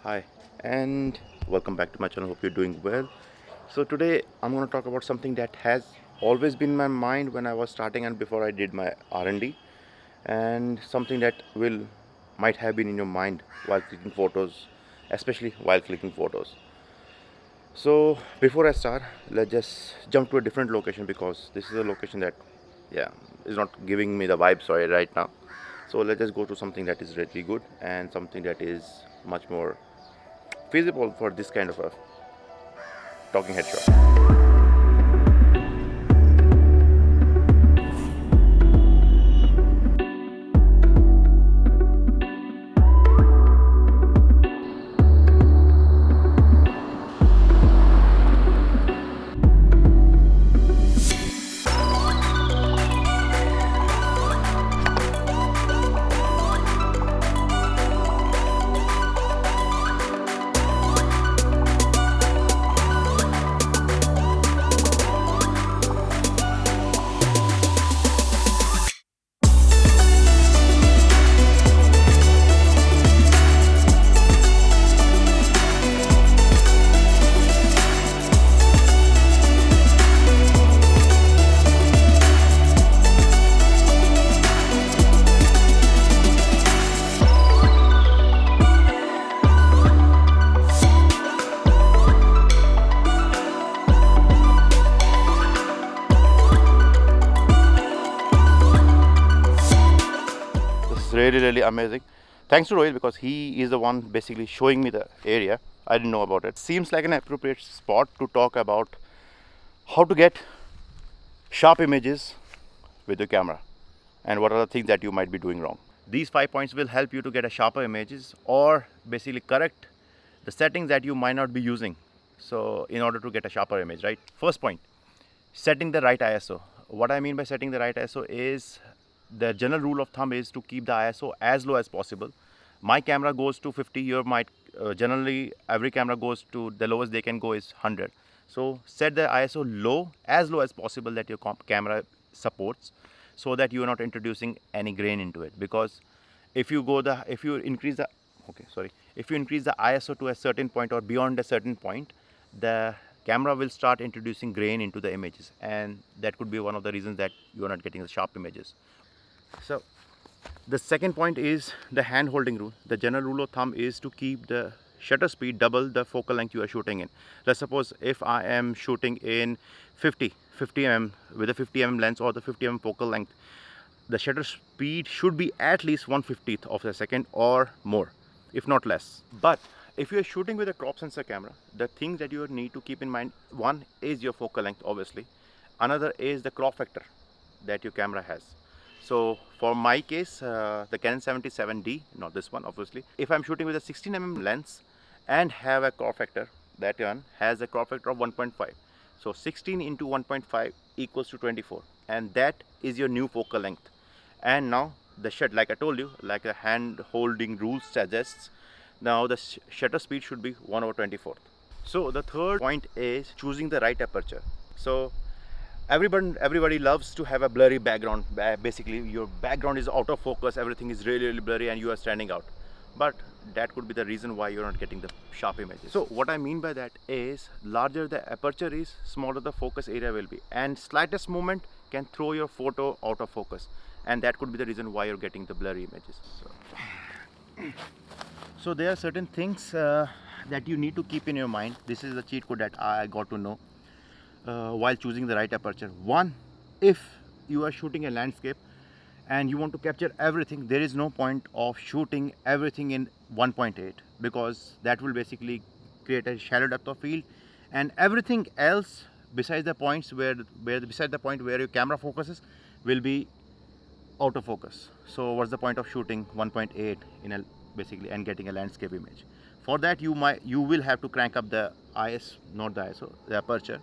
Hi and welcome back to my channel. Hope you're doing well. So today I'm going to talk about something that has always been in my mind when I was starting and before I did my R&D, and something that will might have been in your mind while clicking photos, especially while clicking photos. So before I start, let's just jump to a different location because this is a location that is not giving me the vibes right now. So let's just go to something that is really good and something that is much more feasible for this kind of a talking head shot. Really amazing. Thanks to Rohit because he is the one basically showing me the area. I didn't know about it. Seems like an appropriate spot to talk about how to get sharp images with your camera and what are the things that you might be doing wrong. These 5 points will help you to get a sharper images or basically correct the settings that you might not be using. So in order to get a sharper image, right? First point, setting the right ISO. What I mean by setting the right ISO is the general rule of thumb is to keep the ISO as low as possible. My camera goes to 50. Your might generally every camera goes to the lowest they can go is 100. So set the ISO low as possible that your camera supports, so that you are not introducing any grain into it. Because if you increase the if you increase the ISO to a certain point or beyond a certain point, the camera will start introducing grain into the images, and that could be one of the reasons that you are not getting the sharp images. So the second point is the hand holding rule. The general rule of thumb is to keep the shutter speed double the focal length you are shooting in. Let's suppose if I am shooting in 50 mm with a 50 mm lens or the 50 mm focal length, the shutter speed should be at least 1/50th of a second or more, if not less. But if you are shooting with a crop sensor camera, the things that you need to keep in mind, one is your focal length obviously, another is the crop factor that your camera has. So for my case, the Canon 77D, not this one obviously, if I'm shooting with a 16 mm lens and have a crop factor, that one has a crop factor of 1.5. So 16 into 1.5 equals to 24, and that is your new focal length. And now the shutter, like I told you, like a hand holding rule suggests, now the shutter speed should be 1/24. So the third point is choosing the right aperture. So everybody loves to have a blurry background. Basically your background is out of focus, everything is really blurry and you are standing out, but that could be the reason why you're not getting the sharp images. So what I mean by that is, larger the aperture is, smaller the focus area will be, and slightest movement can throw your photo out of focus, and that could be the reason why you're getting the blurry images. So there are certain things that you need to keep in your mind. This is the cheat code that I got to know while choosing the right aperture. One, if you are shooting a landscape and you want to capture everything, there is no point of shooting everything in 1.8, because that will basically create a shallow depth of field, and everything else besides the points beside the point where your camera focuses will be out of focus. So what's the point of shooting 1.8 in a basically and getting a landscape image? For that you will have to crank up the the aperture,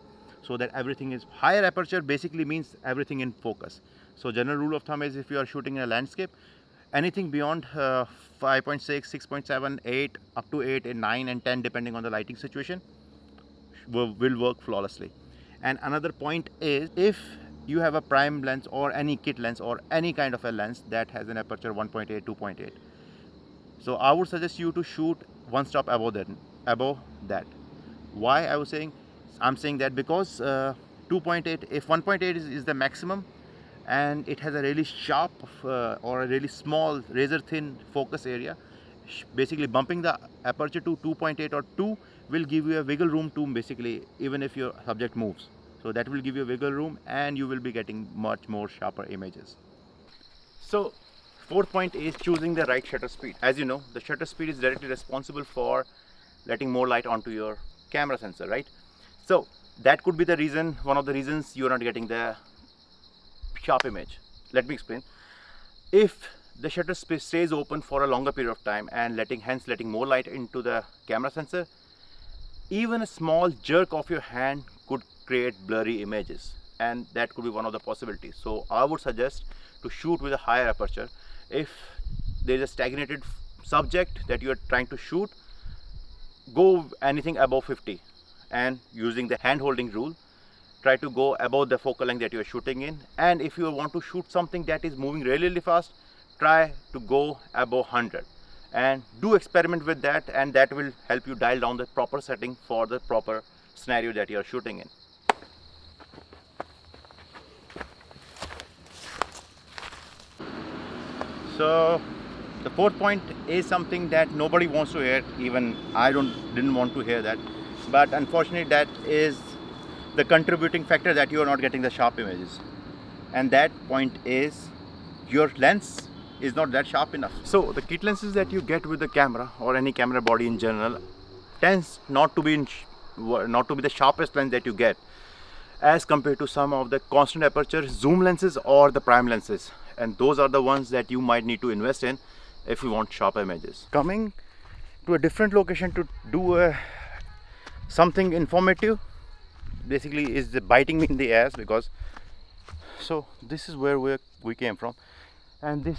so that everything is higher. Aperture basically means everything in focus. So general rule of thumb is, if you are shooting in a landscape, anything beyond 5.6, 6.7, 8 up to 8 and 9 and 10 depending on the lighting situation will work flawlessly. And another point is, if you have a prime lens or any kit lens or any kind of a lens that has an aperture 1.8, 2.8, So I would suggest you to shoot one stop above that. Why I'm saying that because 2.8, if 1.8 is the maximum, and it has a really sharp or a really small razor thin focus area, basically bumping the aperture to 2.8 or 2 will give you a wiggle room to basically, even if your subject moves, so that will give you a wiggle room and you will be getting much more sharper images. So fourth point is choosing the right shutter speed. As you know, the shutter speed is directly responsible for letting more light onto your camera sensor, right? So that could be the reason, one of the reasons you're not getting the sharp image. Let me explain. If the shutter space stays open for a longer period of time and letting more light into the camera sensor, even a small jerk of your hand could create blurry images, and that could be one of the possibilities. So I would suggest to shoot with a higher aperture. If there is a stagnated subject that you are trying to shoot, go anything above 50, and using the hand holding rule, try to go above the focal length that you are shooting in. And if you want to shoot something that is moving really fast, try to go above 100, and do experiment with that, and that will help you dial down the proper setting for the proper scenario that you are shooting in. So the fourth point is something that nobody wants to hear. Even I didn't want to hear that, but unfortunately that is the contributing factor that you are not getting the sharp images, and that point is your lens is not that sharp enough. So the kit lenses that you get with the camera or any camera body in general tends not to be the sharpest lens that you get, as compared to some of the constant aperture zoom lenses or the prime lenses, and those are the ones that you might need to invest in if you want sharp images. Coming to a different location to do something informative basically is biting me in the ass, because so this is where we came from, and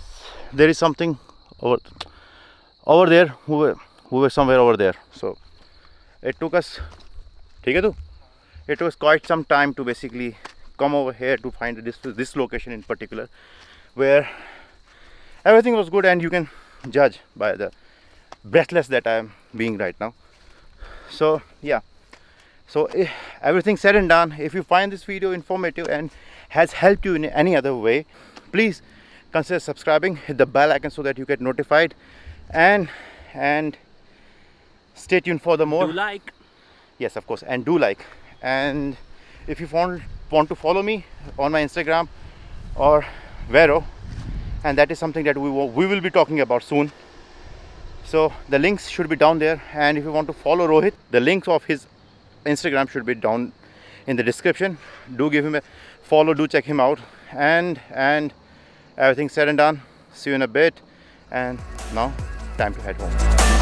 there is something over there who were somewhere over there. So it took us quite some time to basically come over here to find this location in particular, where everything was good, and you can judge by the breathless that I am being right now. So yeah, so everything said and done, if you find this video informative and has helped you in any other way, please consider subscribing, hit the bell icon so that you get notified, and stay tuned for the more. Do like. Yes, of course, and do like. And if you want to follow me on my Instagram or Vero, and that is something that we will be talking about soon. So the links should be down there, and if you want to follow Rohit, the links of his Instagram should be down in the description. Do give him a follow, do check him out, and everything said and done, see you in a bit, and now time to head home.